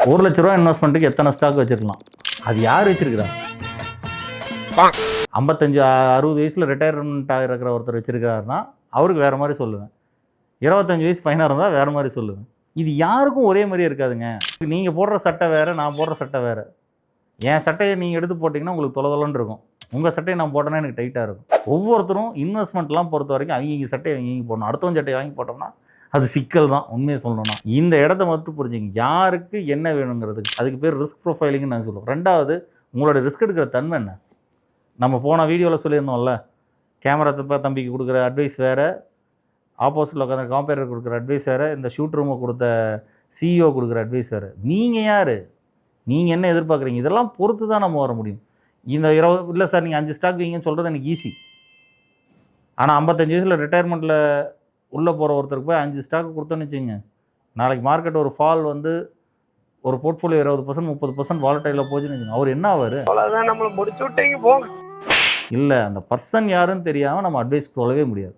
₹1,00,000 இன்வெஸ்ட்மெண்ட்டுக்கு எத்தனை ஸ்டாக் வச்சிருக்கலாம்? அது யார் வச்சிருக்கிறா? 55 60 வயசுல ரிட்டையர்மெண்ட் ஆகிருக்கிற ஒருத்தர் வச்சிருக்காருன்னா அவருக்கு வேற மாதிரி சொல்லுவேன். 25 வயசு பையனாக இருந்தால் வேற மாதிரி சொல்லுவேன். இது யாருக்கும் ஒரே மாதிரியே இருக்காதுங்க. நீங்கள் போடுற சட்டை வேறு, நான் போடுற சட்டை வேறு. என் சட்டையை நீங்கள் எடுத்து போட்டிங்கன்னா உங்களுக்கு தொலைதொலன்னு இருக்கும். உங்கள் சட்டையை நான் போட்டோன்னா எனக்கு டைட்டாக இருக்கும். ஒவ்வொருத்தரும் இன்வெஸ்ட்மெண்ட்லாம் பொறுத்த வரைக்கும் அவங்க சட்டையை அவங்க போடணும். அடுத்தவங்க சட்டையை வாங்கி போட்டோம்னா அது சிக்கல் தான். உண்மையை சொல்லணும்னா இந்த இடத்த மட்டும் புரிஞ்சுங்க. யாருக்கு என்ன வேணுங்கிறதுக்கு அதுக்கு பேர் ரிஸ்க் ப்ரொஃபைலிங்னு நான் சொல்லுவேன். ரெண்டாவது, உங்களோட ரிஸ்க் எடுக்கிற தன்மை என்ன? நம்ம போன வீடியோவில் சொல்லியிருந்தோம்ல, கேமரா தம்பிக்கு கொடுக்குற அட்வைஸ் வேறு, ஆப்போசிட்டில் உட்காந்து காம்பேரர் கொடுக்குற அட்வைஸ் வேறு, இந்த ஷூட் ரூமை கொடுத்த சிஇஓ கொடுக்குற அட்வைஸ் வேறு. நீங்கள் யார்? நீங்கள் என்ன எதிர்பார்க்குறீங்க? இதெல்லாம் பொறுத்து தான் நம்ம வர முடியும். இந்த 20 இல்லை சார் நீங்கள் 5 ஸ்டாக் வைங்கன்னு சொல்கிறது எனக்கு ஈஸி. ஆனால் 55 வயசில் ரிட்டையர்மெண்ட்டில் உள்ளே போகிற ஒருத்தருக்கு போய் 5 ஸ்டாக் கொடுத்தோன்னு வச்சுங்க, நாளைக்கு மார்க்கெட் ஒரு ஃபால் வந்து ஒரு போர்ட்ஃபோலியோ 20% 30% வாலட்டைலில் போச்சுன்னு வச்சுங்க, அவர் என்ன ஆவார்? அவ்வளோதான், நம்மளை முடிச்சு விட்டீங்க போங்க. இல்லை, அந்த பர்சன் யாருன்னு தெரியாமல் நம்ம அட்வைஸ் சொல்லவே முடியாது.